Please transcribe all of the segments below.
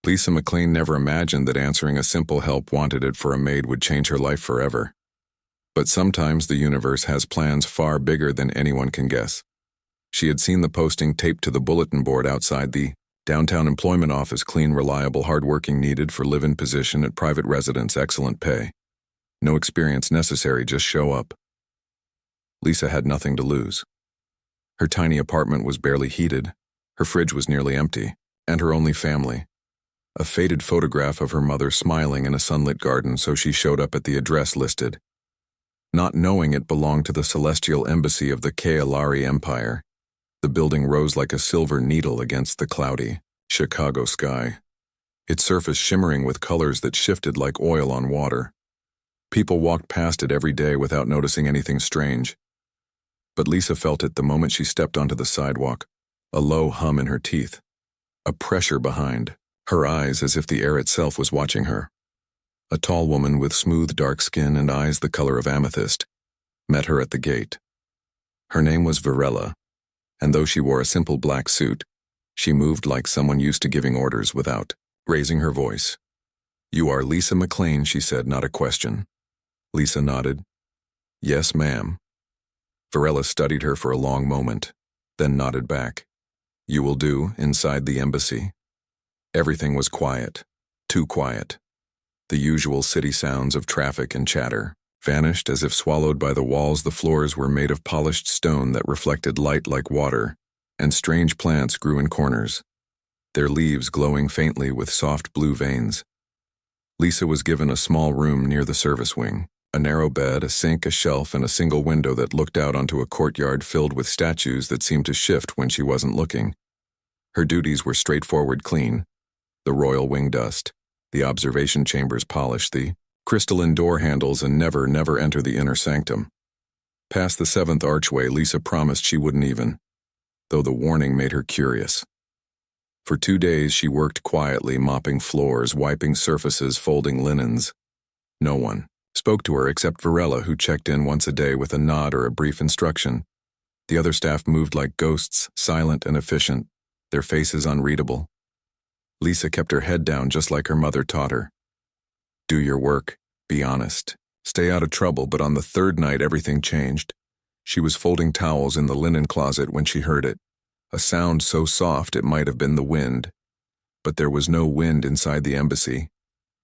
Lisa McLean never imagined that answering a simple "help wanted" for a maid would change her life forever. But sometimes the universe has plans far bigger than anyone can guess. She had seen the posting taped to the bulletin board outside the downtown employment office: clean, reliable, hardworking, needed for live-in position at private residence, excellent pay. No experience necessary, just show up. Lisa had nothing to lose. Her tiny apartment was barely heated, her fridge was nearly empty, and her only family, a faded photograph of her mother smiling in a sunlit garden, so she showed up at the address listed, not knowing it belonged to the celestial embassy of the Kailari Empire. The building rose like a silver needle against the cloudy Chicago sky, its surface shimmering with colors that shifted like oil on water. People walked past it every day without noticing anything strange. But Lisa felt it the moment she stepped onto the sidewalk, a low hum in her teeth, a pressure behind her eyes as if the air itself was watching her. A tall woman with smooth dark skin and eyes the color of amethyst met her at the gate. Her name was Varela, and though she wore a simple black suit, she moved like someone used to giving orders without raising her voice. "You are Lisa McLean," she said, not a question. Lisa nodded. "Yes, ma'am." Varela studied her for a long moment, then nodded back. "You will do inside the embassy." Everything was quiet, too quiet. The usual city sounds of traffic and chatter vanished as if swallowed by the walls. The floors were made of polished stone that reflected light like water, and strange plants grew in corners, their leaves glowing faintly with soft blue veins. Lisa was given a small room near the service wing, a narrow bed, a sink, a shelf, and a single window that looked out onto a courtyard filled with statues that seemed to shift when she wasn't looking. Her duties were straightforward: clean the royal wing dust, the observation chambers polished, the crystalline door handles, and never enter the inner sanctum. Past the 7th archway, Lisa promised she wouldn't even, though the warning made her curious. For 2 days she worked quietly, mopping floors, wiping surfaces, folding linens. No one spoke to her except Varela, who checked in once a day with a nod or a brief instruction. The other staff moved like ghosts, silent and efficient, their faces unreadable. Lisa kept her head down just like her mother taught her. Do your work, be honest, stay out of trouble. But on the 3rd night everything changed. She was folding towels in the linen closet when she heard it, a sound so soft it might have been the wind. But there was no wind inside the embassy.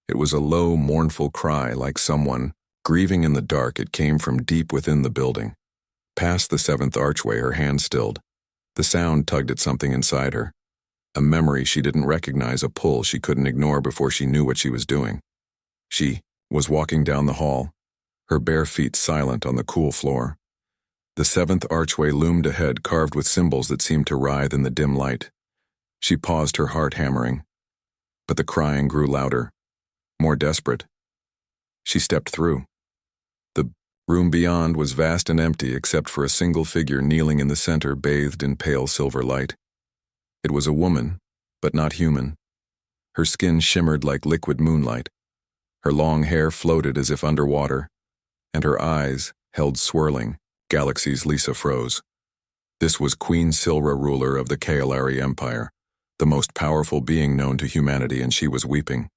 It was a low, mournful cry, like someone grieving in the dark. It came from deep within the building. Past the 7th archway, her hand stilled. The sound tugged at something inside her. A memory she didn't recognize, a pull she couldn't ignore before she knew what she was doing. She was walking down the hall, her bare feet silent on the cool floor. The 7th archway loomed ahead, carved with symbols that seemed to writhe in the dim light. She paused, her heart hammering. But the crying grew louder, more desperate. She stepped through. The room beyond was vast and empty except for a single figure kneeling in the center, bathed in pale silver light. It was a woman, but not human. Her skin shimmered like liquid moonlight. Her long hair floated as if underwater, and her eyes held swirling galaxies. Lisa froze. This was Queen Silra, ruler of the Kailari Empire, the most powerful being known to humanity, and she was weeping.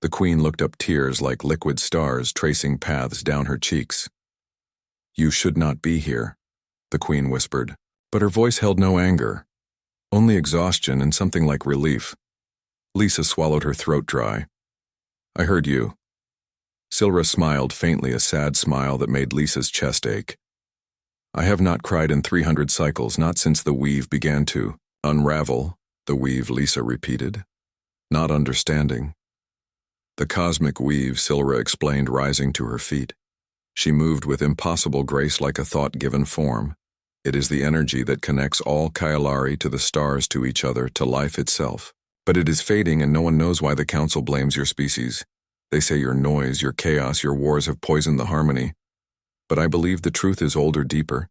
The queen looked up, tears like liquid stars tracing paths down her cheeks. "You should not be here," the queen whispered, but her voice held no anger, only exhaustion and something like relief. Lisa swallowed, her throat dry. "I heard you." Silra smiled faintly, a sad smile that made Lisa's chest ache. "I have not cried in 300 cycles, not since the weave began to unravel." "The weave," Lisa repeated, not understanding. "The cosmic weave," Silra explained, rising to her feet. She moved with impossible grace, like a thought-given form. "It is the energy that connects all Kailari to the stars, to each other, to life itself. But it is fading, and no one knows why. The council blames your species. They say your noise, your chaos, your wars have poisoned the harmony. But I believe the truth is older, deeper."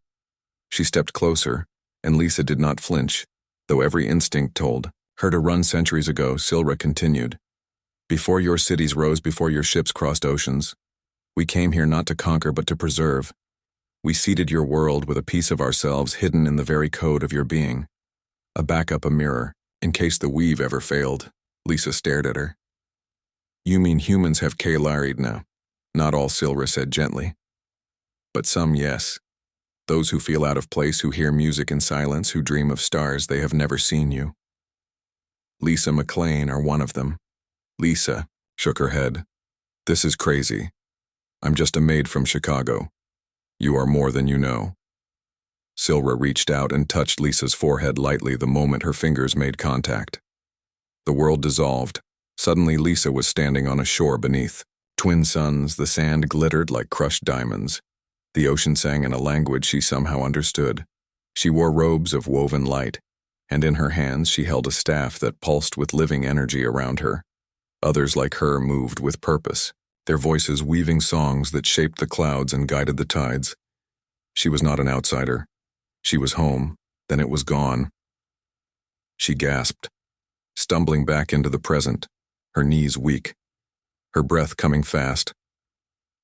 She stepped closer, and Lisa did not flinch, though every instinct told her to run. "Centuries ago," Silra continued, "before your cities rose, before your ships crossed oceans, we came here not to conquer but to preserve. We seeded your world with a piece of ourselves hidden in the very code of your being. A backup, a mirror, in case the weave ever failed." Lisa stared at her. You mean humans have Kalaried now? Not all, Silra said gently. But some, yes. Those who feel out of place, who hear music in silence, who dream of stars they have never seen you. Lisa McLean are one of them. Lisa shook her head. This is crazy. I'm just a maid from Chicago. You are more than you know. Silra reached out and touched Lisa's forehead lightly the moment her fingers made contact. The world dissolved. Suddenly Lisa was standing on a shore beneath. Twin suns, the sand glittered like crushed diamonds. The ocean sang in a language she somehow understood. She wore robes of woven light, and in her hands she held a staff that pulsed with living energy around her. Others like her moved with purpose, their voices weaving songs that shaped the clouds and guided the tides. She was not an outsider. She was home, then it was gone. She gasped, stumbling back into the present, her knees weak, her breath coming fast.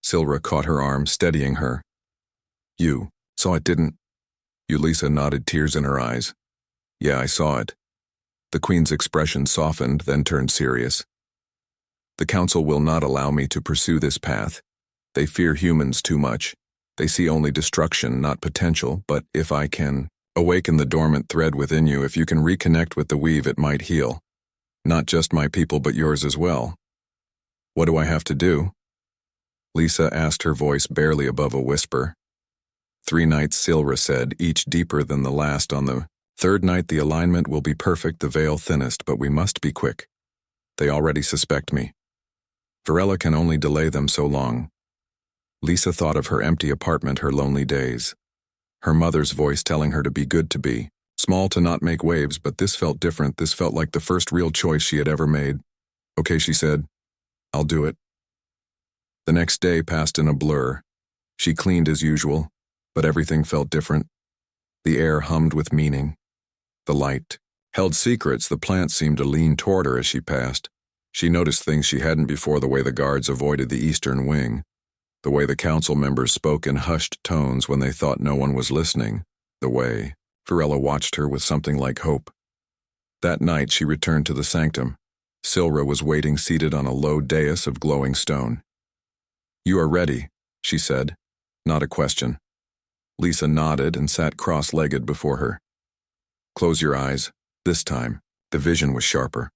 Silra caught her arm, steadying her. You saw it, didn't you? Lisa nodded, tears in her eyes. Yeah, I saw it. The Queen's expression softened, then turned serious. The Council will not allow me to pursue this path. They fear humans too much. They see only destruction, not potential, but if I can awaken the dormant thread within you, if you can reconnect with the weave, it might heal. Not just my people, but yours as well. What do I have to do? Lisa asked, her voice barely above a whisper. 3 nights, Silra said, each deeper than the last. On the 3rd night, the alignment will be perfect, the veil thinnest, but we must be quick. They already suspect me. Varela can only delay them so long. Lisa thought of her empty apartment, her lonely days. Her mother's voice telling her to be good, to be small, to not make waves, but this felt different. This felt like the first real choice she had ever made. Okay, she said. I'll do it. The next day passed in a blur. She cleaned as usual, but everything felt different. The air hummed with meaning. The light held secrets. The plants seemed to lean toward her as she passed. She noticed things she hadn't before, the way the guards avoided the eastern wing, the way the council members spoke in hushed tones when they thought no one was listening, the way Varela watched her with something like hope. That night she returned to the sanctum. Silra was waiting, seated on a low dais of glowing stone. You are ready, she said. Not a question. Lisa nodded and sat cross-legged before her. Close your eyes. This time, the vision was sharper.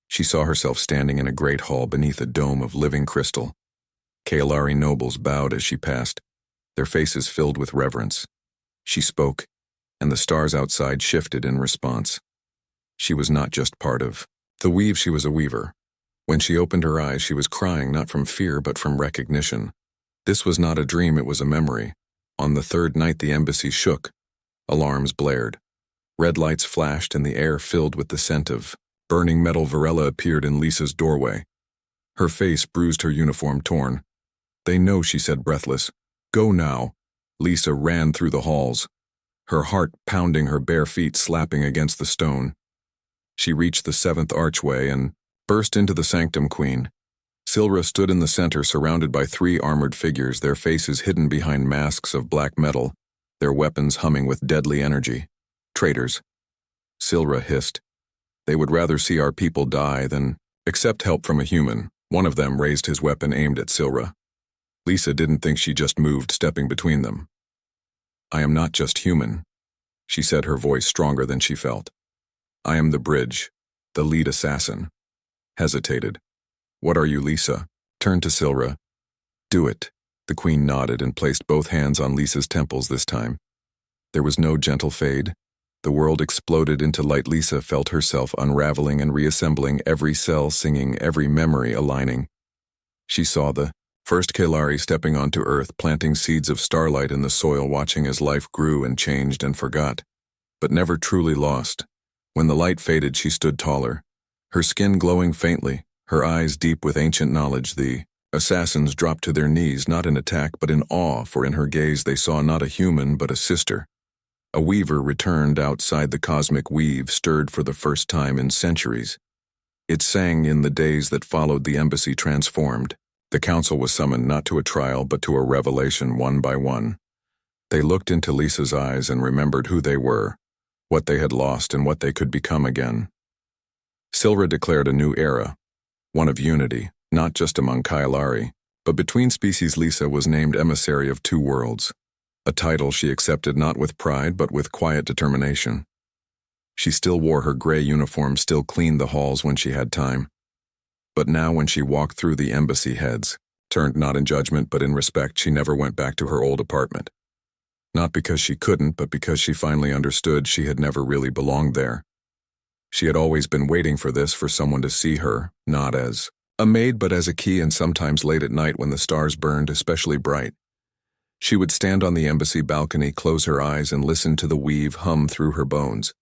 She saw herself standing in a great hall beneath a dome of living crystal. Kalari nobles bowed as she passed, their faces filled with reverence. She spoke, and the stars outside shifted in response. She was not just part of the weave, she was a weaver. When she opened her eyes, she was crying, not from fear but from recognition. This was not a dream, it was a memory. On the 3rd night the embassy shook. Alarms blared. Red lights flashed and the air filled with the scent of burning metal. Varela appeared in Lisa's doorway. Her face bruised, her uniform torn. They know, she said, breathless. Go now. Lisa ran through the halls, her heart pounding, her bare feet slapping against the stone. She reached the 7th archway and burst into the sanctum. Queen Silra stood in the center, surrounded by 3 armored figures, their faces hidden behind masks of black metal, their weapons humming with deadly energy. Traitors, Silra hissed. They would rather see our people die than accept help from a human. One of them raised his weapon, aimed at Silra. Lisa didn't think, she just moved, stepping between them. I am not just human, she said, her voice stronger than she felt. I am the bridge, the lead assassin. Hesitated. What are you, Lisa? Turned to Silra. Do it. The queen nodded and placed both hands on Lisa's temples this time. There was no gentle fade. The world exploded into light. Lisa felt herself unraveling and reassembling, every cell singing, every memory aligning. She saw the first Kalari stepping onto Earth, planting seeds of starlight in the soil, watching as life grew and changed and forgot, but never truly lost. When the light faded, she stood taller, her skin glowing faintly, her eyes deep with ancient knowledge. The assassins dropped to their knees, not in attack but in awe, for in her gaze they saw not a human but a sister. A weaver returned outside the cosmic weave, stirred for the first time in centuries. It sang in the days that followed. The embassy transformed. The council was summoned not to a trial but to a revelation, one by one. They looked into Lisa's eyes and remembered who they were, what they had lost and what they could become again. Silra declared a new era, one of unity, not just among Kailari, but between species. Lisa was named Emissary of Two Worlds, a title she accepted not with pride but with quiet determination. She still wore her gray uniform, still cleaned the halls when she had time. But now when she walked through the embassy heads, turned not in judgment but in respect, she never went back to her old apartment. Not because she couldn't, but because she finally understood she had never really belonged there. She had always been waiting for this, for someone to see her, not as a maid but as a key, and sometimes late at night when the stars burned especially bright. She would stand on the embassy balcony, close her eyes, and listen to the weave hum through her bones.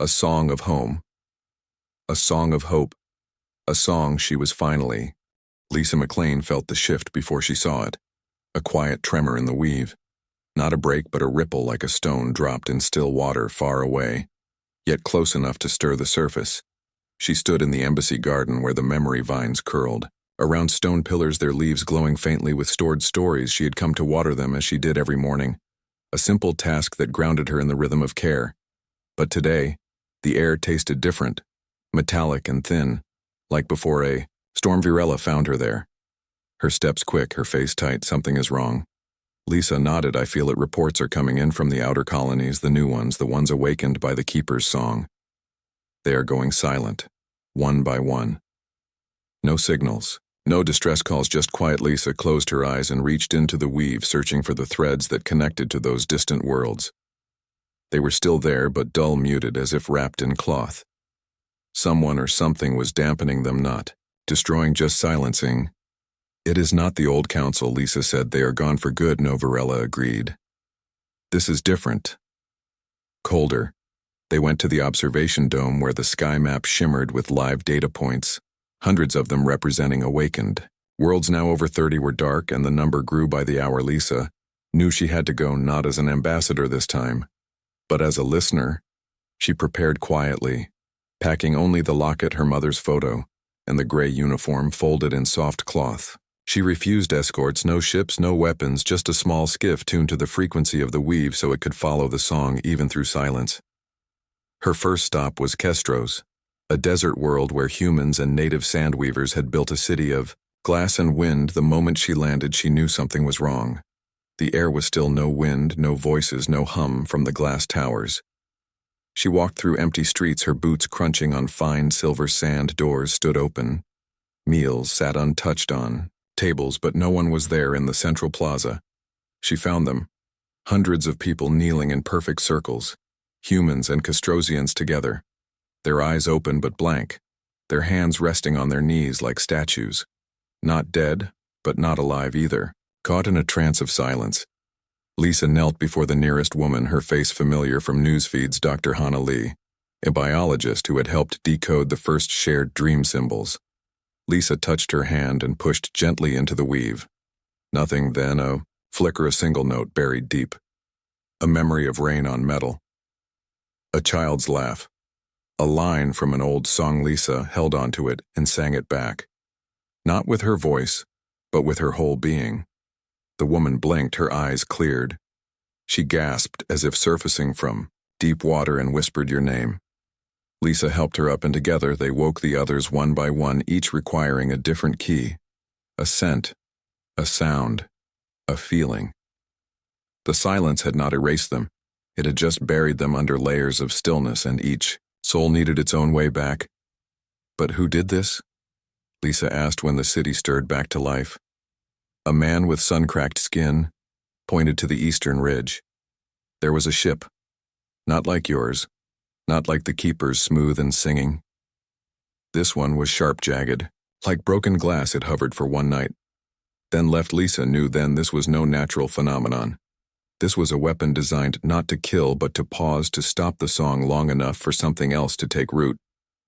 A song of home. A song of hope. A song she was finally. Lisa McLean felt the shift before she saw it. A quiet tremor in the weave. Not a break but a ripple, like a stone dropped in still water far away, yet close enough to stir the surface. She stood in the embassy garden where the memory vines curled. Around stone pillars, their leaves glowing faintly with stored stories. She had come to water them as she did every morning. A simple task that grounded her in the rhythm of care. But today, the air tasted different, metallic and thin, like before a storm. Virella found her there. Her steps quick, her face tight. Something is wrong. Lisa nodded. I feel it. Reports are coming in from the outer colonies, the new ones, the ones awakened by the Keeper's song. They are going silent, one by one. No signals, no distress calls, just quiet. Lisa closed her eyes and reached into the weave, searching for the threads that connected to those distant worlds. They were still there, but dull, muted, as if wrapped in cloth. Someone or something was dampening them, not destroying, just silencing. It is not the old council, Lisa said. They are gone for good. No, Virella agreed. This is different. Colder. They went to the observation dome where the sky map shimmered with live data points, hundreds of them representing awakened. Worlds now over 30 were dark, and the number grew by the hour. Lisa knew she had to go, not as an ambassador this time, but as a listener. She prepared quietly, packing only the locket, her mother's photo, and the gray uniform folded in soft cloth. She refused escorts, no ships, no weapons, just a small skiff tuned to the frequency of the weave so it could follow the song even through silence. Her first stop was Kestros, a desert world where humans and native sandweavers had built a city of glass and wind. The moment she landed, she knew something was wrong. The air was still. No wind, no voices, no hum from the glass towers. She walked through empty streets, her boots crunching on fine silver sand. Doors stood open. Meals sat untouched on tables, but no one was there in the central plaza. She found them. Hundreds of people kneeling in perfect circles. Humans and Castrosians together. Their eyes open but blank. Their hands resting on their knees like statues. Not dead, but not alive either. Caught in a trance of silence. Lisa knelt before the nearest woman, her face familiar from news feeds. Dr. Hannah Lee, a biologist who had helped decode the first shared dream symbols. Lisa touched her hand and pushed gently into the weave. Nothing then, a flicker, a single note buried deep. A memory of rain on metal. A child's laugh. A line from an old song. Lisa held onto it and sang it back. Not with her voice, but with her whole being. The woman blinked, her eyes cleared. She gasped as if surfacing from deep water and whispered your name. Lisa helped her up, and together they woke the others one by one, each requiring a different key. A scent, a sound, a feeling. The silence had not erased them. It had just buried them under layers of stillness, and each soul needed its own way back. But who did this? Lisa asked when the city stirred back to life. A man with sun-cracked skin pointed to the eastern ridge. There was a ship. Not like yours. Not like the Keeper's, smooth and singing. This one was sharp, jagged. Like broken glass, it hovered for one night. Then left. Lisa knew then this was no natural phenomenon. This was a weapon designed not to kill but to pause, to stop the song long enough for something else to take root.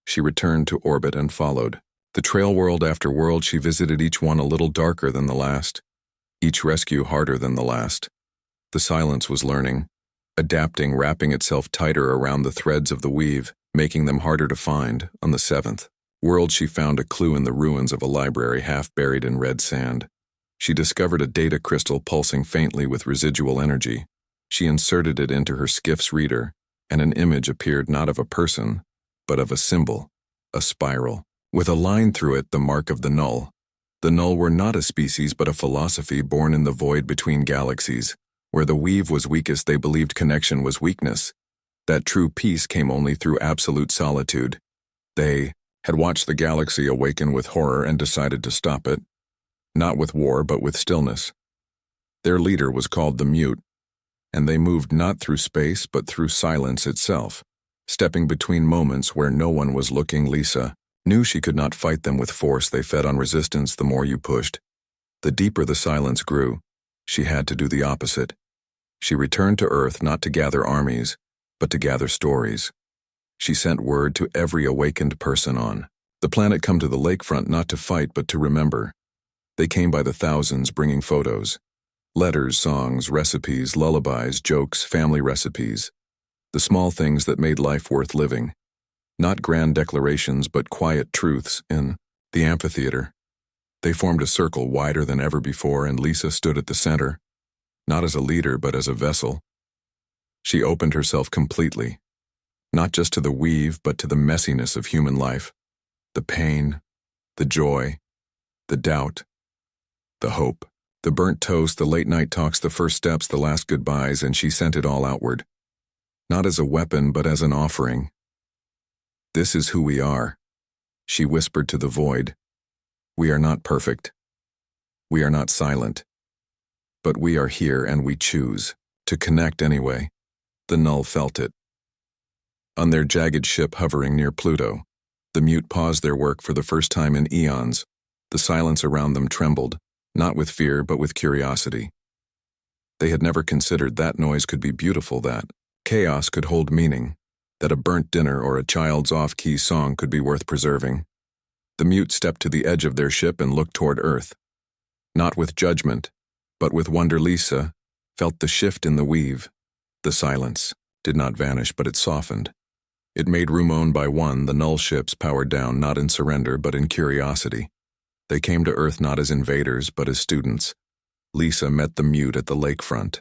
She returned to orbit and followed. The trail, world after world, she visited, each one a little darker than the last. Each rescue harder than the last. The silence was learning, adapting, wrapping itself tighter around the threads of the weave, making them harder to find. On the seventh world, she found a clue in the ruins of a library half buried in red sand. She discovered a data crystal pulsing faintly with residual energy. She inserted it into her skiff's reader, and an image appeared, not of a person, but of a symbol. a spiral, with a line through it, the mark of the null. The null were not a species but a philosophy born in the void between galaxies. Where the weave was weakest, they believed connection was weakness. That true peace came only through absolute solitude. They had watched the galaxy awaken with horror and decided to stop it. Not with war, but with stillness. Their leader was called the Mute, and they moved not through space but through silence itself, stepping between moments where no one was looking. Lisa knew she could not fight them with force. They fed on resistance. The more you pushed, the deeper the silence grew. She had to do the opposite. She returned to Earth not to gather armies, but to gather stories. She sent word to every awakened person on the planet, come to the lakefront not to fight but to remember. They came by the thousands, bringing photos, letters, songs, recipes, lullabies, jokes, family recipes. The small things that made life worth living. Not grand declarations but quiet truths in the amphitheater. They formed a circle wider than ever before, and Lisa stood at the center, not as a leader but as a vessel. She opened herself completely, not just to the weave but to the messiness of human life, the pain, the joy, the doubt, the hope, the burnt toast, the late-night talks, the first steps, the last goodbyes, and she sent it all outward, not as a weapon but as an offering. This is who we are, she whispered to the void. We are not perfect. We are not silent. But we are here, and we choose to connect anyway. The null felt it. On their jagged ship hovering near Pluto, the Mute paused their work for the first time in eons. The silence around them trembled, not with fear but with curiosity. They had never considered that noise could be beautiful, that chaos could hold meaning, that a burnt dinner or a child's off-key song could be worth preserving. The Mute stepped to the edge of their ship and looked toward Earth. Not with judgment, but with wonder. Lisa felt the shift in the weave. The silence did not vanish, but it softened. It made room. Owned by one, the null ships powered down, not in surrender but in curiosity. They came to Earth not as invaders but as students. Lisa met the Mute at the lakefront.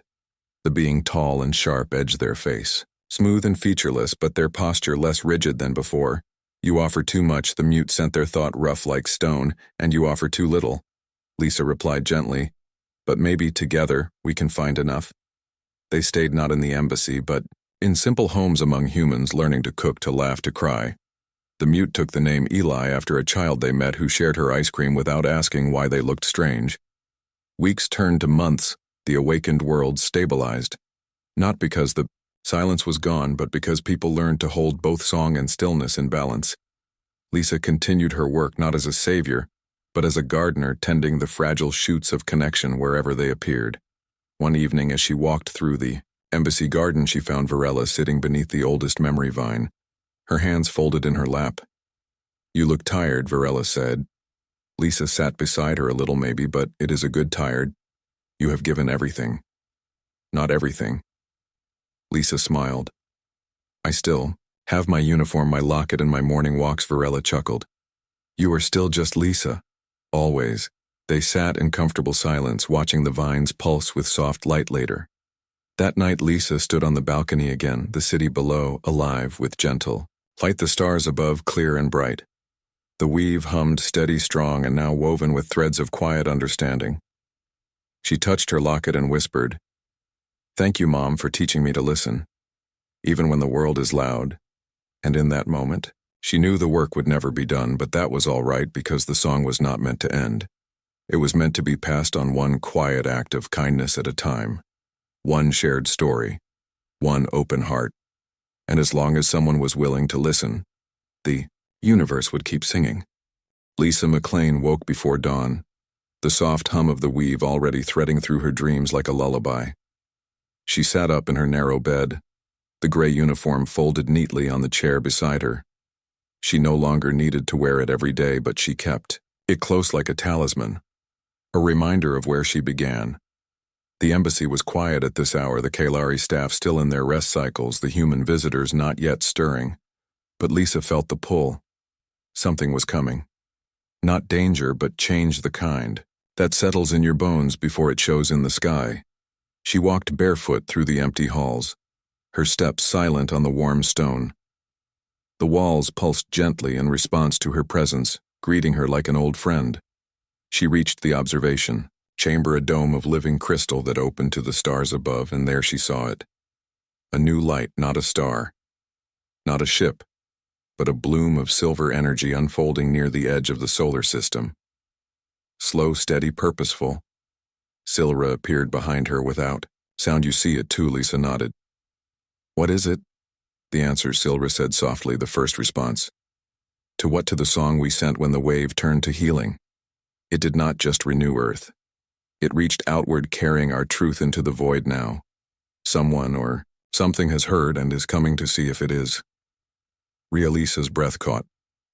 The being, tall and sharp, edged their face, smooth and featureless, but their posture less rigid than before. You offer too much, the Mute sent their thought, rough like stone, and you offer too little. Lisa replied gently, but maybe together we can find enough. They stayed not in the embassy, but in simple homes among humans, learning to cook, to laugh, to cry. The Mute took the name Eli after a child they met who shared her ice cream without asking why they looked strange. Weeks turned to months. The awakened world stabilized. Not because the silence was gone, but because people learned to hold both song and stillness in balance. Lisa continued her work not as a savior, but as a gardener, tending the fragile shoots of connection wherever they appeared. One evening, as she walked through the embassy garden, she found Varela sitting beneath the oldest memory vine, her hands folded in her lap. You look tired, Varela said. Lisa sat beside her a little. Maybe, but it is a good tired. You have given everything. Not everything. Lisa smiled. I still have my uniform, my locket, and my morning walks, Varela chuckled. You are still just Lisa. Always. They sat in comfortable silence, watching the vines pulse with soft light. Later that night, Lisa stood on the balcony again, the city below alive with gentle light, the stars above clear and bright. The weave hummed steady, strong, and now woven with threads of quiet understanding. She touched her locket and whispered, Thank you, Mom, for teaching me to listen, even when the world is loud. And in that moment, she knew the work would never be done, but that was all right because the song was not meant to end. It was meant to be passed on, one quiet act of kindness at a time, one shared story, one open heart. And as long as someone was willing to listen, the universe would keep singing. Lisa McLean woke before dawn, the soft hum of the weave already threading through her dreams like a lullaby. She sat up in her narrow bed, the gray uniform folded neatly on the chair beside her. She no longer needed to wear it every day, but she kept it close like a talisman, a reminder of where she began. The embassy was quiet at this hour, the Kalari staff still in their rest cycles, the human visitors not yet stirring. But Lisa felt the pull. Something was coming. Not danger, but change, the kind that settles in your bones before it shows in the sky. She walked barefoot through the empty halls, her steps silent on the warm stone. The walls pulsed gently in response to her presence, greeting her like an old friend. She reached the observation chamber, a dome of living crystal that opened to the stars above, and there she saw it. A new light, not a star, not a ship, but a bloom of silver energy unfolding near the edge of the solar system. Slow, steady, purposeful. Silra appeared behind her without sound. You see it too, Lisa nodded. What is it? The answer, Silra said softly, the first response. To what? To the song we sent when the wave turned to healing. It did not just renew Earth. It reached outward, carrying our truth into the void now. Someone or something has heard and is coming to see if it is. Lisa's breath caught.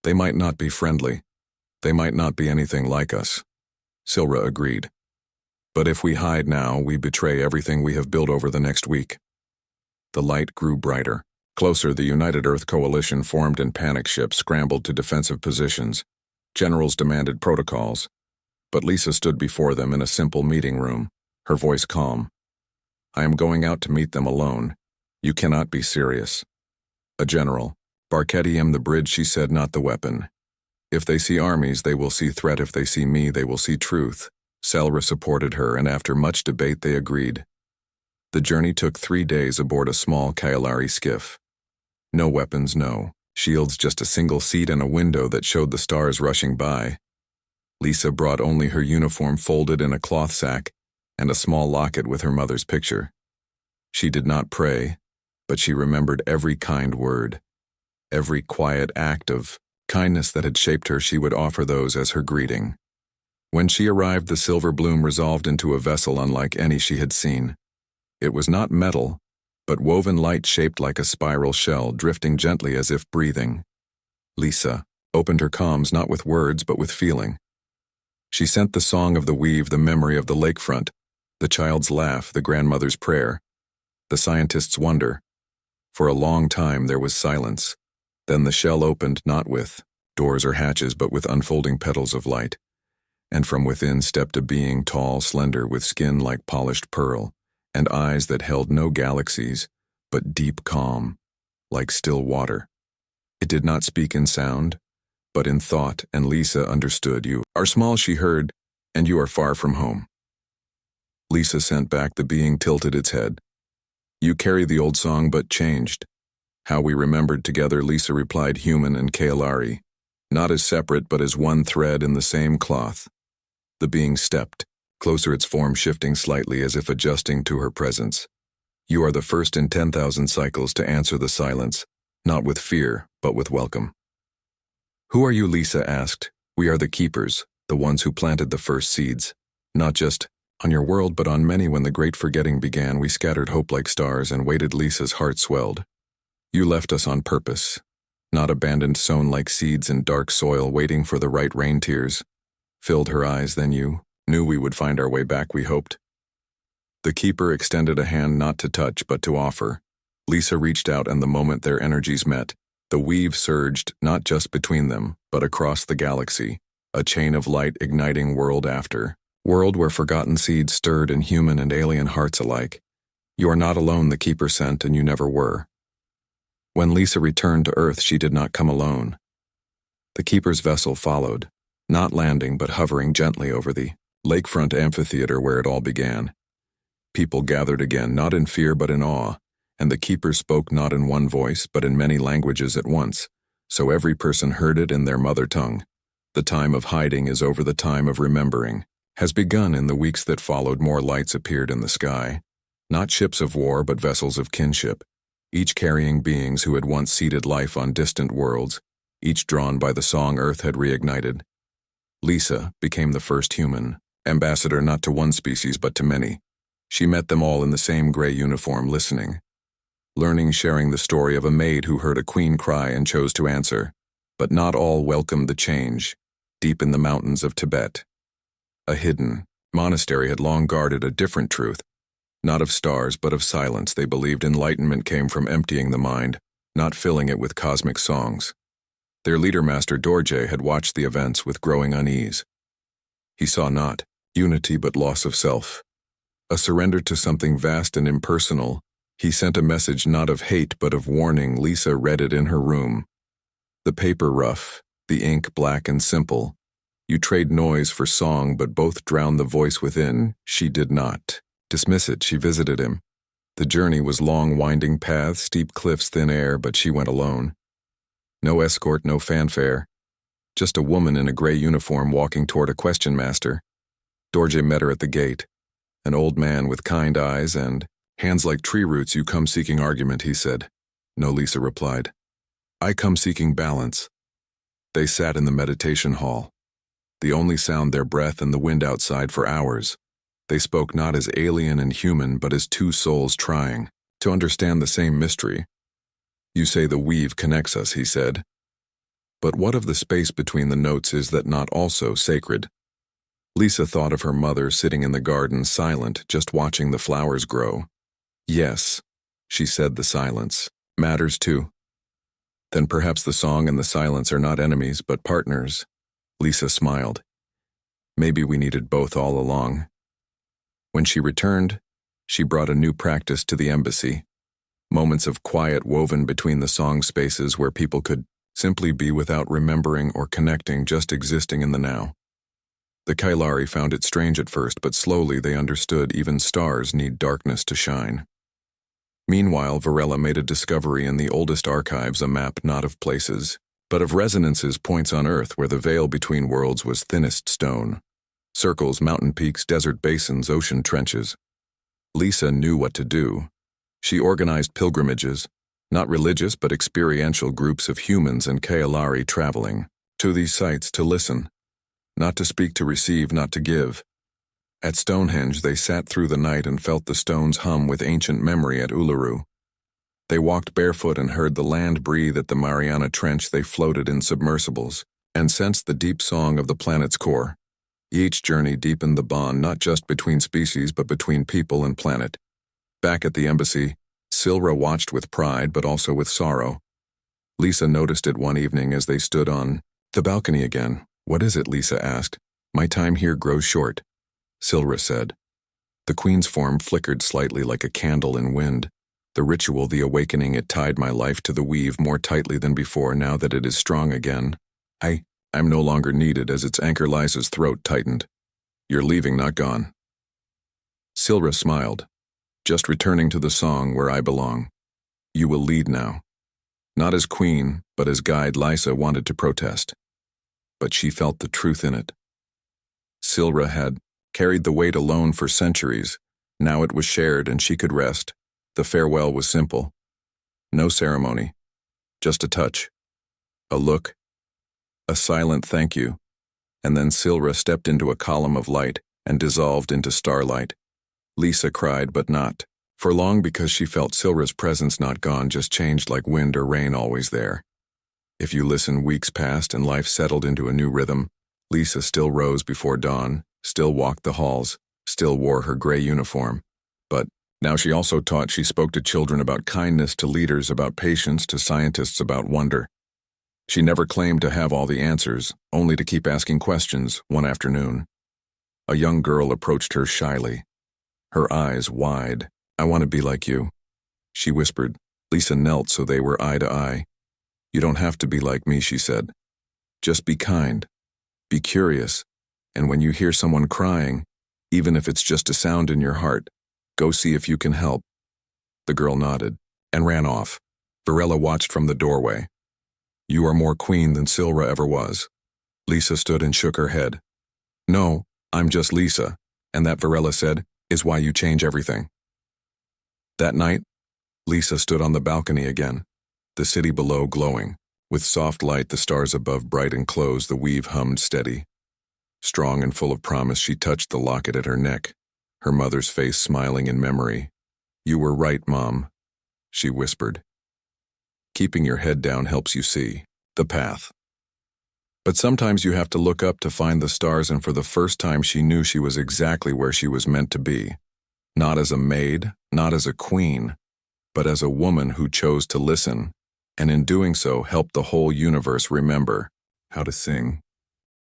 They might not be friendly. They might not be anything like us. Silra agreed. But if we hide now, we betray everything we have built over the next week. The light grew brighter. Closer, the United Earth Coalition formed in panic. Ships scrambled to defensive positions. Generals demanded protocols. But Lisa stood before them in a simple meeting room, her voice calm. I am going out to meet them alone. You cannot be serious. A general. Barketti, the bridge, she said, not the weapon. If they see armies, they will see threat. If they see me, they will see truth. Selra supported her, and after much debate they agreed. The journey took 3 days aboard a small Kailari skiff. No weapons, no shields, just a single seat and a window that showed the stars rushing by. Lisa brought only her uniform folded in a cloth sack and a small locket with her mother's picture. She did not pray, but she remembered every kind word, every quiet act of kindness that had shaped her. She would offer those as her greeting. When she arrived, the silver bloom resolved into a vessel unlike any she had seen. It was not metal, but woven light shaped like a spiral shell, drifting gently as if breathing. Lisa opened her comms not with words but with feeling. She sent the song of the weave, the memory of the lakefront, the child's laugh, the grandmother's prayer, the scientist's wonder. For a long time there was silence. Then the shell opened, not with doors or hatches, but with unfolding petals of light. And from within stepped a being, tall, slender, with skin like polished pearl, and eyes that held no galaxies, but deep calm, like still water. It did not speak in sound, but in thought, and Lisa understood. You are small, she heard, and you are far from home. Lisa sent back. The being tilted its head. You carry the old song, but changed. How we remembered together, Lisa replied, human and Kailari, not as separate but as one thread in the same cloth. The being stepped, closer, its form shifting slightly as if adjusting to her presence. You are the first in 10,000 cycles to answer the silence, not with fear, but with welcome. Who are you? Lisa asked. We are the keepers, the ones who planted the first seeds. Not just on your world, but on many. When the great forgetting began, we scattered hope like stars and waited. Lisa's heart swelled. You left us on purpose, not abandoned, sown like seeds in dark soil, waiting for the right rain. Tears filled her eyes. Then you knew we would find our way back, we hoped. The keeper extended a hand, not to touch, but to offer. Lisa reached out, and the moment their energies met, the weave surged, not just between them, but across the galaxy, a chain of light igniting world after world, where forgotten seeds stirred in human and alien hearts alike. You are not alone, the keeper sent, and you never were. When Lisa returned to Earth, she did not come alone. The keeper's vessel followed, not landing but hovering gently over the lakefront amphitheater where it all began. People gathered again, not in fear but in awe, and the keeper spoke not in one voice but in many languages at once, so every person heard it in their mother tongue. The time of hiding is over, the time of remembering has begun. In the weeks that followed, more lights appeared in the sky, not ships of war but vessels of kinship, each carrying beings who had once seeded life on distant worlds, each drawn by the song Earth had reignited. Lisa became the first human ambassador, not to one species but to many. She met them all in the same gray uniform, listening, learning, sharing the story of a maid who heard a queen cry and chose to answer. But not all welcomed the change. Deep in the mountains of Tibet, a hidden monastery had long guarded a different truth, not of stars but of silence. They believed enlightenment came from emptying the mind, not filling it with cosmic songs. Their leader, Master Dorje, had watched the events with growing unease. He saw not unity but loss of self, a surrender to something vast and impersonal. He sent a message not of hate but of warning. Lisa read it in her room, The paper rough, the ink black and simple. You trade noise for song, but both drown the voice within. She did not dismiss it. She visited him. The journey was long, winding paths, steep cliffs, thin air, but she went alone. No escort, no fanfare. Just a woman in a gray uniform walking toward a question master. Dorje met her at the gate. An old man with kind eyes and hands like tree roots. You come seeking argument, he said. No, Lisa replied. I come seeking balance. They sat in the meditation hall. The only sound their breath and the wind outside for hours. They spoke not as alien and human, but as two souls trying to understand the same mystery. You say the weave connects us, he said. But what of the space between the notes? Is that not also sacred? Lisa thought of her mother sitting in the garden, silent, just watching the flowers grow. Yes, she said, the silence matters too. Then perhaps the song and the silence are not enemies, but partners. Lisa smiled. Maybe we needed both all along. When she returned, she brought a new practice to the embassy. Moments of quiet woven between the song spaces where people could simply be without remembering or connecting, just existing in the now. The Kailari found it strange at first, but slowly they understood even stars need darkness to shine. Meanwhile, Varela made a discovery in the oldest archives, a map not of places, but of resonances, points on Earth where the veil between worlds was thinnest stone. Circles, mountain peaks, desert basins, ocean trenches. Lisa knew what to do. She organized pilgrimages, not religious but experiential groups of humans and Kailari traveling to these sites to listen, not to speak, to receive, not to give. At Stonehenge, they sat through the night and felt the stones hum with ancient memory. At Uluru, they walked barefoot and heard the land breathe. At the Mariana Trench, they floated in submersibles and sensed the deep song of the planet's core. Each journey deepened the bond, not just between species but between people and planet. Back at the embassy, Silra watched with pride but also with sorrow. Lisa noticed it one evening as they stood on the balcony again. What is it? Lisa asked. My time here grows short, Silra said. The queen's form flickered slightly like a candle in wind. The ritual, the awakening, it tied my life to the weave more tightly than before. Now that it is strong again, I'm no longer needed. As its anchor, Lisa's throat tightened. You're leaving, not gone. Silra smiled. Just returning to the song where I belong. You will lead now. Not as queen, but as guide. Lisa wanted to protest, but she felt the truth in it. Silra had carried the weight alone for centuries. Now it was shared and she could rest. The farewell was simple. No ceremony. Just a touch. A look. A silent thank you. And then Silra stepped into a column of light and dissolved into starlight. Lisa cried, but not for long, because she felt Silra's presence, not gone, just changed like wind or rain, always there. If you listen, weeks passed and life settled into a new rhythm. Lisa still rose before dawn, still walked the halls, still wore her gray uniform. But now she also taught. She spoke to children about kindness, to leaders about patience, to scientists about wonder. She never claimed to have all the answers, only to keep asking questions. One afternoon, a young girl approached her shyly, her eyes wide. I want to be like you, she whispered. Lisa knelt so they were eye to eye. You don't have to be like me, she said. Just be kind, be curious, and when you hear someone crying, even if it's just a sound in your heart, go see if you can help. The girl nodded and ran off. Varela watched from the doorway. You are more queen than Silra ever was. Lisa stood and shook her head. No, I'm just Lisa, and that, Varela said, is why you change everything. That night, Lisa stood on the balcony again, the city below glowing. With soft light, the stars above bright and close, the weave hummed steady. Strong and full of promise, she touched the locket at her neck, her mother's face smiling in memory. You were right, Mom, she whispered. Keeping your head down helps you see the path. But sometimes you have to look up to find the stars, and for the first time she knew she was exactly where she was meant to be. Not as a maid, not as a queen, but as a woman who chose to listen, and in doing so helped the whole universe remember how to sing.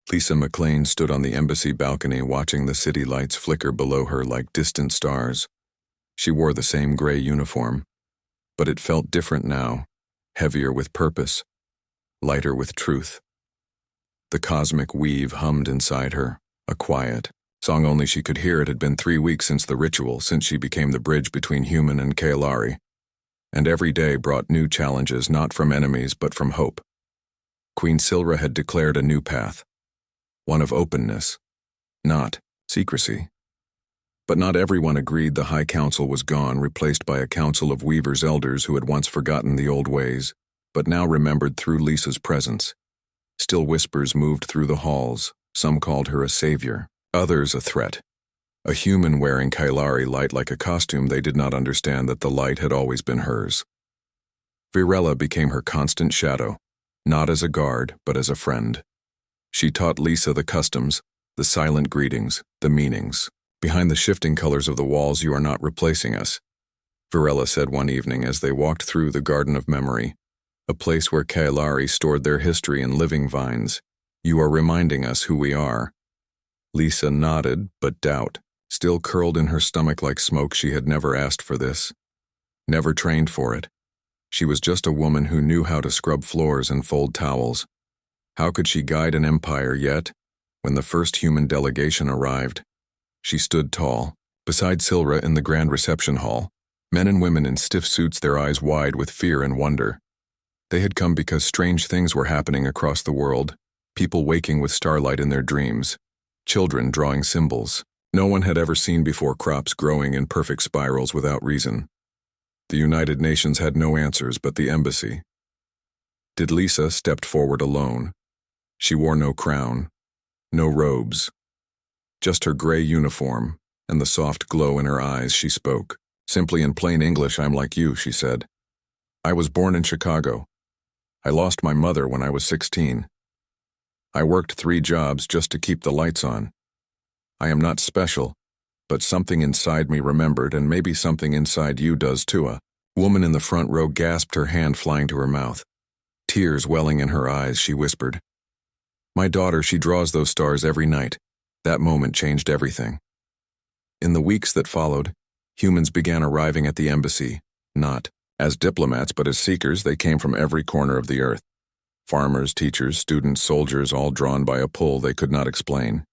Lisa McLean stood on the embassy balcony watching the city lights flicker below her like distant stars. She wore the same gray uniform, but it felt different now, heavier with purpose. lighter with truth. The cosmic weave hummed inside her, a quiet song only she could hear. It had been 3 weeks since the ritual, since she became the bridge between human and Kaelari, and every day brought new challenges, not from enemies but from hope. Queen Silra had declared a new path, one of openness, not secrecy. But not everyone agreed. The High Council was gone, replaced by a council of Weaver's elders who had once forgotten the old ways, but now remembered through Lisa's presence. Still whispers moved through the halls. Some called her a savior, others a threat. A human wearing Kaelari light like a costume. They did not understand that the light had always been hers. Virella became her constant shadow, not as a guard, but as a friend. She taught Lisa the customs, the silent greetings, the meanings. Behind the shifting colors of the walls, you are not replacing us, Virella said one evening as they walked through the Garden of Memory, a place where Kaelari stored their history in living vines. You are reminding us who we are. Lisa nodded, but doubt still curled in her stomach like smoke. She had never asked for this, never trained for it. She was just a woman who knew how to scrub floors and fold towels. How could she guide an empire yet? When the first human delegation arrived, she stood tall, beside Silra in the grand reception hall, men and women in stiff suits, their eyes wide with fear and wonder. They had come because strange things were happening across the world, people waking with starlight in their dreams, children drawing symbols no one had ever seen before, crops growing in perfect spirals without reason. The United Nations had no answers but the embassy. Did Lisa stepped forward alone. She wore no crown, no robes, just her gray uniform and the soft glow in her eyes. She spoke, simply in plain English. I'm like you, she said. I was born in Chicago. I lost my mother when I was 16. I worked 3 jobs just to keep the lights on. I am not special, but something inside me remembered, and maybe something inside you does too. A woman in the front row gasped, her hand flying to her mouth. Tears welling in her eyes, she whispered, my daughter, she draws those stars every night. That moment changed everything. In the weeks that followed, humans began arriving at the embassy, not as diplomats but as seekers. They came from every corner of the earth. Farmers, teachers, students, soldiers, all drawn by a pull they could not explain.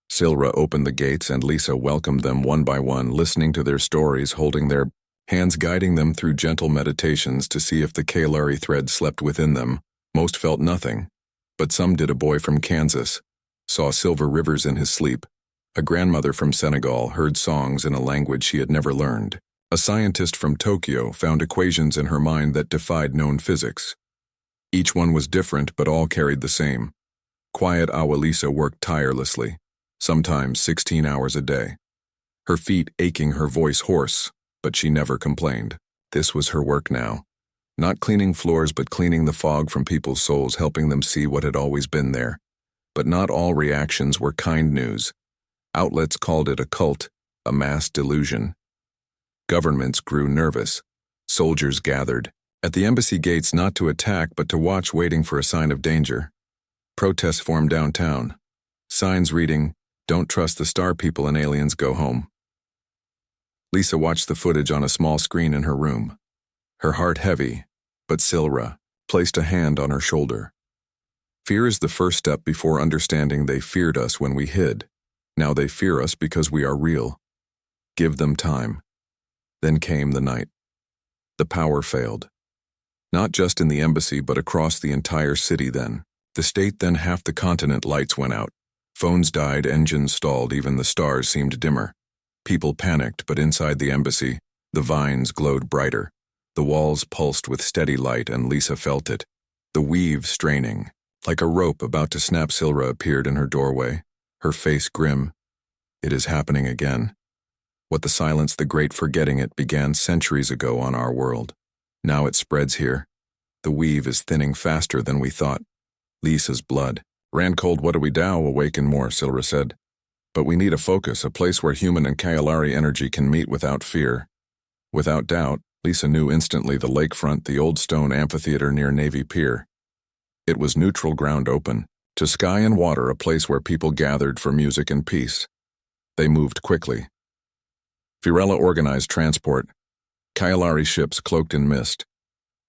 Silra opened the gates and Lisa welcomed them one by one, listening to their stories, holding their hands, guiding them through gentle meditations to see if the Kaelari thread slept within them. Most felt nothing, but some did. A boy from Kansas saw silver rivers in his sleep. A grandmother from Senegal heard songs in a language she had never learned. A scientist from Tokyo found equations in her mind that defied known physics. Each one was different, but all carried the same. Quiet Awalisa worked tirelessly, sometimes 16 hours a day. Her feet aching, her voice hoarse, but she never complained. This was her work now. Not cleaning floors, but cleaning the fog from people's souls, helping them see what had always been there. But not all reactions were kind news. Outlets called it a cult, a mass delusion. Governments grew nervous. Soldiers gathered at the embassy gates, not to attack but to watch, waiting for a sign of danger. Protests formed downtown. Signs reading, "Don't trust the star people and aliens, go home." Lisa watched the footage on a small screen in her room, her heart heavy, but Silra placed a hand on her shoulder. Fear is the first step before understanding. They feared us when we hid. Now they fear us because we are real. Give them time. Then came the night. The power failed. Not just in the embassy, but across the entire city then. The state then, half the continent. Lights went out. Phones died, engines stalled, even the stars seemed dimmer. People panicked, but inside the embassy, the vines glowed brighter. The walls pulsed with steady light, and Lisa felt it. The weave straining. Like a rope about to snap, Silra appeared in her doorway, her face grim. It is happening again. What the silence, the great forgetting, it began centuries ago on our world. Now it spreads here. The weave is thinning faster than we thought. Lisa's blood ran cold. What do we do? Awaken more, Silra said. But we need a focus, a place where human and Kaelari energy can meet without fear. Without doubt, Lisa knew instantly the lakefront, the old stone amphitheater near Navy Pier. It was neutral ground, open to sky and water, a place where people gathered for music and peace. They moved quickly. Virella organized transport. Kaelari ships cloaked in mist.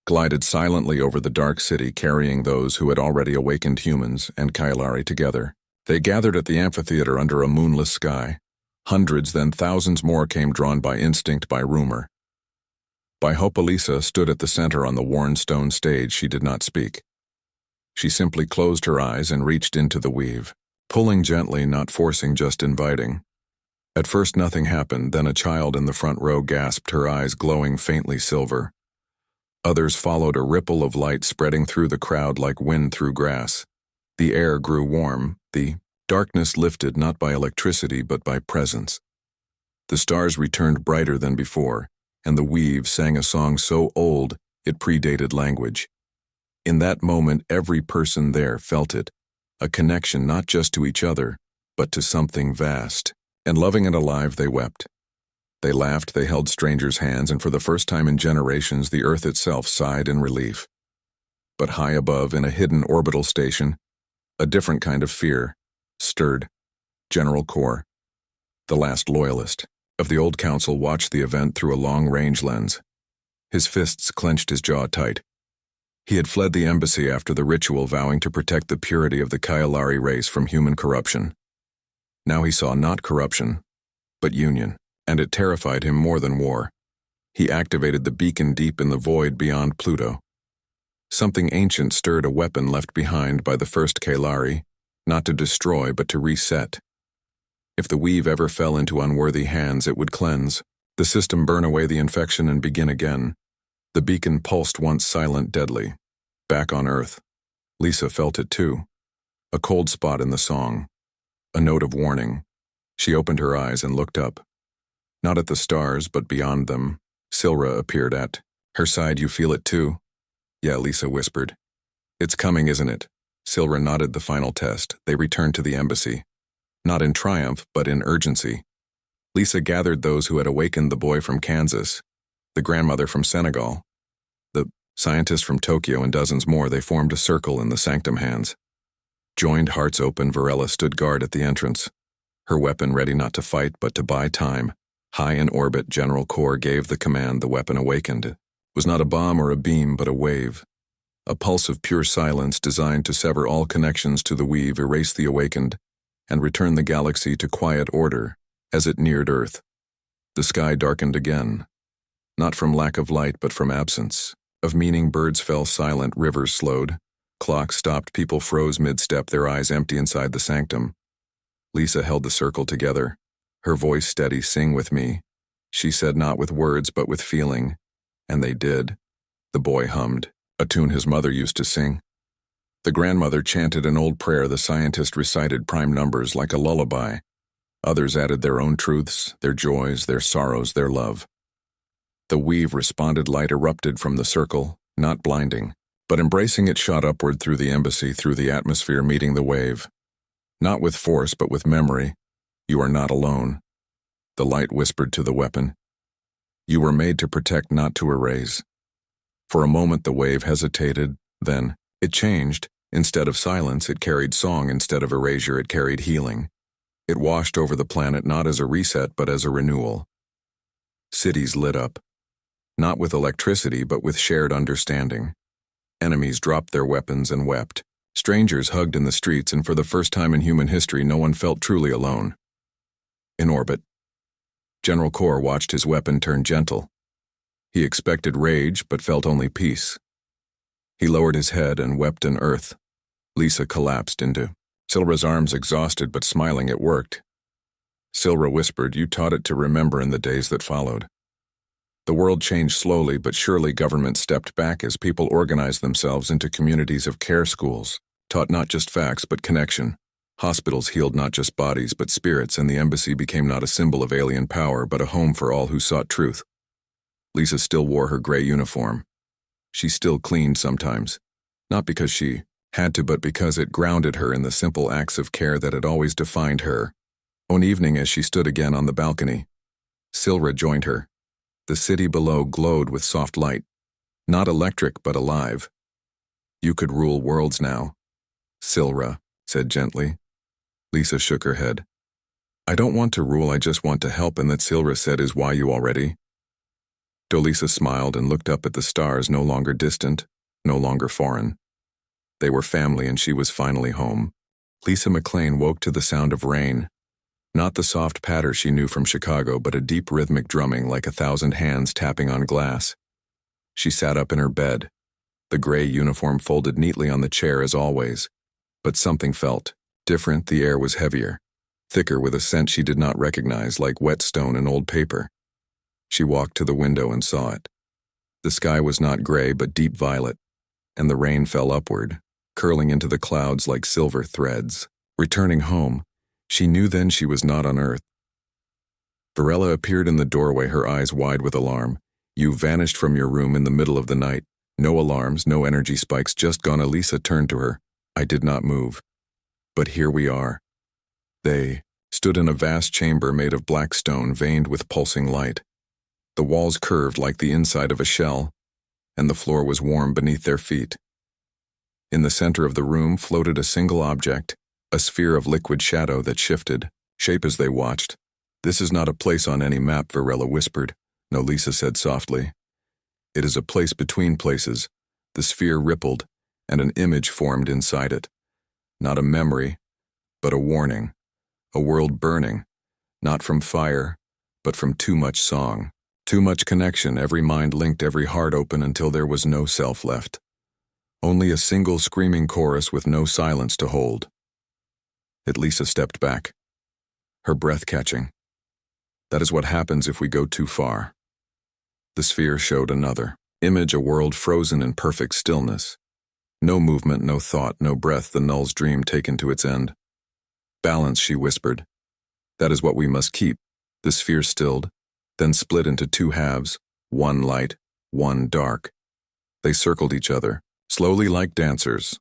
glided silently over the dark city carrying those who had already awakened humans and Kailari together. They gathered at the amphitheater under a moonless sky. Hundreds, then thousands more came drawn by instinct, by rumor. By hope, Elisa stood at the center on the worn stone stage. She did not speak. She simply closed her eyes and reached into the weave, pulling gently, not forcing, just inviting. At first nothing happened, then a child in the front row gasped, her eyes glowing faintly silver. Others followed, a ripple of light spreading through the crowd like wind through grass. The air grew warm, the darkness lifted not by electricity but by presence. The stars returned brighter than before, and the weave sang a song so old it predated language. In that moment every person there felt it, a connection not just to each other, but to something vast. And loving and alive they wept. They laughed, they held strangers' hands, and for the first time in generations the earth itself sighed in relief. But high above, in a hidden orbital station, a different kind of fear stirred. General Kor, the last loyalist of the old council, watched the event through a long-range lens. His fists clenched, his jaw tight. He had fled the embassy after the ritual, vowing to protect the purity of the Kailari race from human corruption. Now he saw not corruption, but union, and it terrified him more than war. He activated the beacon deep in the void beyond Pluto. Something ancient stirred, a weapon left behind by the first Kailari, not to destroy but to reset. If the weave ever fell into unworthy hands, it would cleanse, the system burn away the infection and begin again. The beacon pulsed, once silent, deadly. Back on Earth. Lisa felt it too. A cold spot in the song. A note of warning. She opened her eyes and looked up. Not at the stars, but beyond them. Silra appeared at her side. You feel it too? Yeah, Lisa whispered. It's coming, isn't it? Silra nodded. The final test. They returned to the embassy. Not in triumph, but in urgency. Lisa gathered those who had awakened, the boy from Kansas, the grandmother from Senegal, the scientist from Tokyo, and dozens more. They formed a circle in the sanctum hands. Joined, hearts open, Varela stood guard at the entrance, her weapon ready not to fight but to buy time. High in orbit, General Kor gave the command. The weapon awakened. It was not a bomb or a beam, but a wave. A pulse of pure silence designed to sever all connections to the weave, erase the awakened, and return the galaxy to quiet order as it neared Earth. The sky darkened again, not from lack of light but from absence of meaning. Birds fell silent, rivers slowed. Clocks stopped, people froze mid-step, their eyes empty inside the sanctum. Lisa held the circle together, her voice steady. Sing with me, she said, not with words but with feeling. And they did. The boy hummed, a tune his mother used to sing. The grandmother chanted an old prayer. The scientist recited prime numbers like a lullaby. Others added their own truths, their joys, their sorrows, their love. The weave responded. Light erupted from the circle, not blinding, but embracing it, shot upward through the embassy, through the atmosphere, meeting the wave. Not with force, but with memory. You are not alone. The light whispered to the weapon. You were made to protect, not to erase. For a moment the wave hesitated, then it changed. Instead of silence, it carried song. Instead of erasure, it carried healing. It washed over the planet, not as a reset, but as a renewal. Cities lit up. Not with electricity, but with shared understanding. Enemies dropped their weapons and wept. Strangers hugged in the streets, and for the first time in human history, no one felt truly alone. In orbit, General Kor watched his weapon turn gentle. He expected rage, but felt only peace. He lowered his head and wept in Earth. Lisa collapsed into Silra's arms, exhausted but smiling. It worked. Silra whispered, you taught it to remember in the days that followed. The world changed slowly but surely. Government stepped back as people organized themselves into communities of care. Schools taught not just facts but connection. Hospitals healed not just bodies but spirits, and the embassy became not a symbol of alien power but a home for all who sought truth. Lisa still wore her gray uniform. She still cleaned sometimes, not because she had to but because it grounded her in the simple acts of care that had always defined her. One evening, as she stood again on the balcony, Silra joined her. The city below glowed with soft light, not electric but alive. You could rule worlds now, Silra said gently. Lisa shook her head. I don't want to rule, I just want to help, and that, Silra said, is why you already Lisa smiled and looked up at the stars, no longer distant, no longer foreign. They were family and she was finally home. Lisa McLean woke to the sound of rain. Not the soft patter she knew from Chicago, but a deep rhythmic drumming like 1,000 hands tapping on glass. She sat up in her bed, the gray uniform folded neatly on the chair as always. But something felt different. The air was heavier, thicker with a scent she did not recognize, like wet stone and old paper. She walked to the window and saw it. The sky was not gray but deep violet, and the rain fell upward, curling into the clouds like silver threads. Returning home, she knew then she was not on Earth. Varela appeared in the doorway, her eyes wide with alarm. You vanished from your room in the middle of the night. No alarms, no energy spikes, just gone. Elisa turned to her. I did not move. But here we are. They stood in a vast chamber made of black stone veined with pulsing light. The walls curved like the inside of a shell, and the floor was warm beneath their feet. In the center of the room floated a single object, a sphere of liquid shadow that shifted, shape as they watched. This is not a place on any map, Varela whispered. No, Lisa said softly. It is a place between places. The sphere rippled, and an image formed inside it. Not a memory, but a warning. A world burning, not from fire, but from too much song. Too much connection, every mind linked, every heart open until there was no self left. Only a single screaming chorus with no silence to hold. Lisa stepped back, her breath catching. That is what happens if we go too far. The sphere showed another image, a world frozen in perfect stillness. No movement, no thought, no breath, the null's dream taken to its end. Balance, she whispered. That is what we must keep. The sphere stilled, then split into two halves, one light, one dark. They circled each other, slowly like dancers.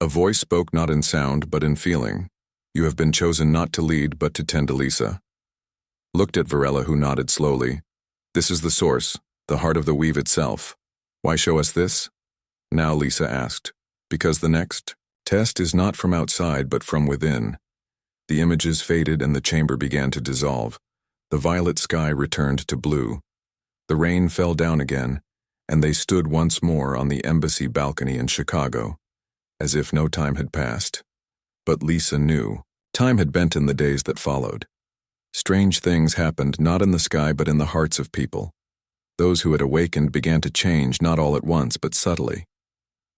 A voice spoke not in sound but in feeling. You have been chosen not to lead but to tend. Lisa looked at Varela, who nodded slowly. This is the source, the heart of the weave itself. Why show us this? Now, Lisa asked. Because the next test is not from outside but from within. The images faded and the chamber began to dissolve. The violet sky returned to blue. The rain fell down again, and they stood once more on the embassy balcony in Chicago, as if no time had passed. But Lisa knew. Time had bent in the days that followed. Strange things happened, not in the sky but in the hearts of people. Those who had awakened began to change, not all at once but subtly.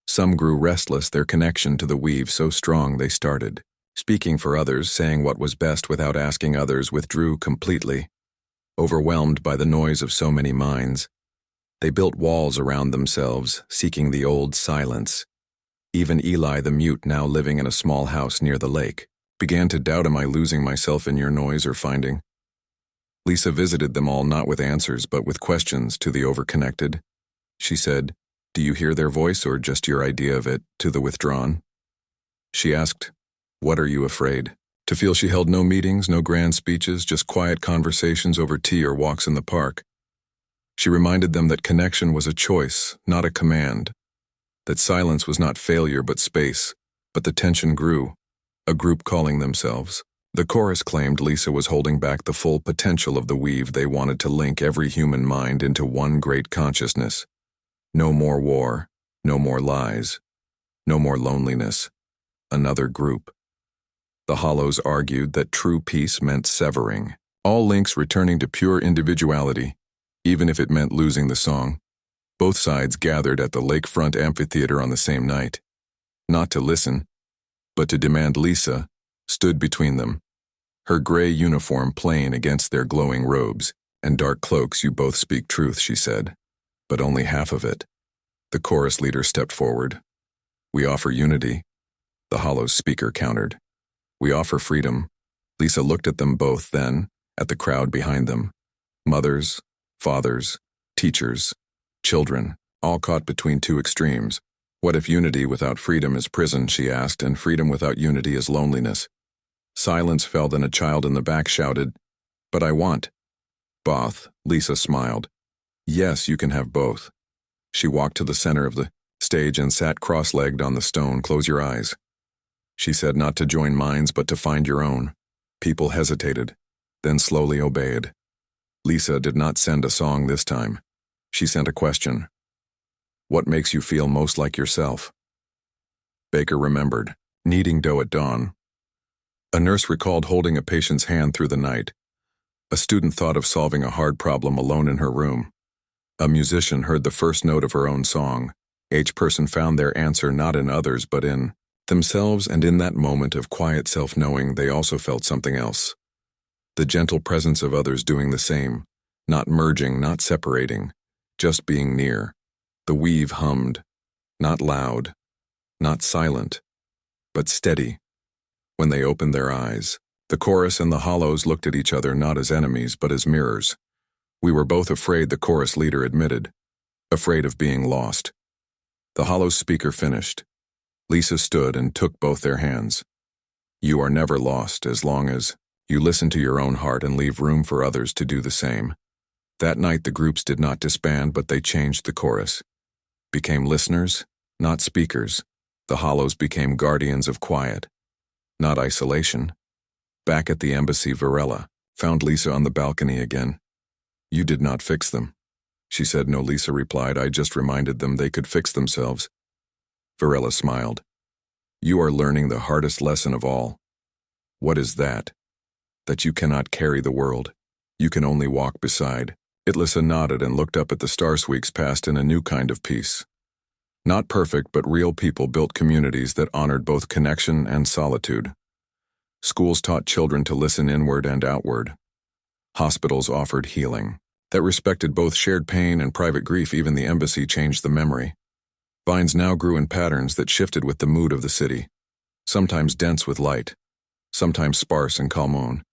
Some grew restless, their connection to the weave so strong they started speaking for others, saying what was best without asking. Others withdrew completely, overwhelmed by the noise of so many minds. They built walls around themselves, seeking the old silence. Even Eli the mute, now living in a small house near the lake, began to doubt, am I losing myself in your noise or finding? Lisa visited them all, not with answers but with questions to the overconnected. She said, do you hear their voice or just your idea of it, to the withdrawn? She asked, what are you afraid? To feel she held no meetings, no grand speeches, just quiet conversations over tea or walks in the park. She reminded them that connection was a choice, not a command. That silence was not failure but space, but the tension grew. A group calling themselves. The chorus claimed Lisa was holding back the full potential of the weave. They wanted to link every human mind into one great consciousness. No more war, no more lies, no more loneliness. Another group. The Hollows argued that true peace meant severing, all links returning to pure individuality, even if it meant losing the song. Both sides gathered at the lakefront amphitheater on the same night. Not to listen, but to demand. Lisa stood between them, her gray uniform plain against their glowing robes and dark cloaks. You both speak truth, she said, but only half of it. The chorus leader stepped forward. We offer unity, the Hollows speaker countered. We offer freedom. Lisa looked at them both, then at the crowd behind them. Mothers, fathers, teachers, children, all caught between two extremes. What if unity without freedom is prison, she asked, and freedom without unity is loneliness? Silence fell, then a child in the back shouted, but I want both. Lisa smiled. Yes, you can have both. She walked to the center of the stage and sat cross-legged on the stone. Close your eyes. She said, not to join minds but to find your own. People hesitated, then slowly obeyed. Lisa did not send a song this time. She sent a question. What makes you feel most like yourself? Baker remembered, kneading dough at dawn. A nurse recalled holding a patient's hand through the night. A student thought of solving a hard problem alone in her room. A musician heard the first note of her own song. Each person found their answer not in others but in themselves, and in that moment of quiet self-knowing they also felt something else. The gentle presence of others doing the same, not merging, not separating, just being near. The weave hummed, not loud, not silent, but steady. When they opened their eyes, the chorus and the hollows looked at each other not as enemies but as mirrors. We were both afraid, the chorus leader admitted. Afraid of being lost. The hollow speaker finished. Lisa stood and took both their hands. You are never lost as long as you listen to your own heart and leave room for others to do the same. That night the groups did not disband, but they changed the chorus. Became listeners, not speakers. The hollows became guardians of quiet, not isolation. Back at the embassy, Varela found Lisa on the balcony again. You did not fix them. She said. No, Lisa replied. I just reminded them they could fix themselves. Varela smiled. You are learning the hardest lesson of all. What is that? That you cannot carry the world. You can only walk beside it. Lisa nodded and looked up at the stars. Weeks passed in a new kind of peace. Not perfect, but real people built communities that honored both connection and solitude. Schools taught children to listen inward and outward. Hospitals offered healing that respected both shared pain and private grief. Even the embassy changed the memory. Vines now grew in patterns that shifted with the mood of the city, sometimes dense with light, sometimes sparse and calm.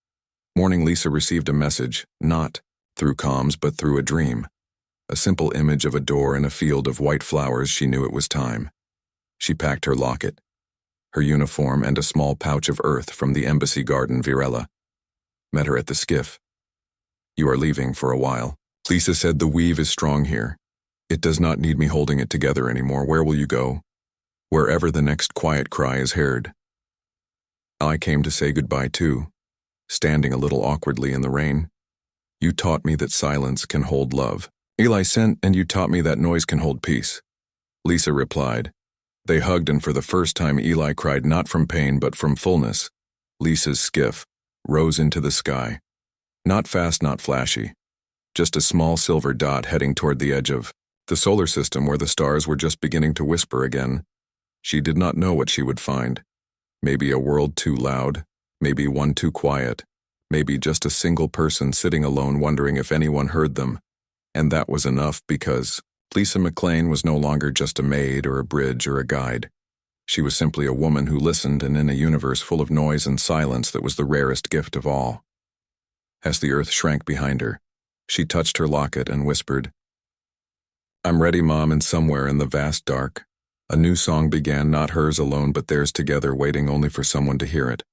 Morning, Lisa received a message, not through comms but through a dream. A simple image of a door in a field of white flowers. She knew it was time. She packed her locket, her uniform, and a small pouch of earth from the embassy garden. Varela met her at the skiff. You are leaving for a while. Lisa said. The weave is strong here. It does not need me holding it together anymore. Where will you go? Wherever the next quiet cry is heard. I came to say goodbye too, standing a little awkwardly in the rain. You taught me that silence can hold love. Eli sent, and you taught me that noise can hold peace. Lisa replied. They hugged, and for the first time Eli cried, not from pain but from fullness. Lisa's skiff rose into the sky. Not fast, not flashy. Just a small silver dot heading toward the edge of the solar system where the stars were just beginning to whisper again. She did not know what she would find. Maybe a world too loud, maybe one too quiet, maybe just a single person sitting alone wondering if anyone heard them. And that was enough, because Lisa McLean was no longer just a maid or a bridge or a guide. She was simply a woman who listened, and in a universe full of noise and silence that was the rarest gift of all. As the earth shrank behind her, she touched her locket and whispered, I'm ready, Mom. And somewhere in the vast dark, a new song began, not hers alone but theirs together, waiting only for someone to hear it.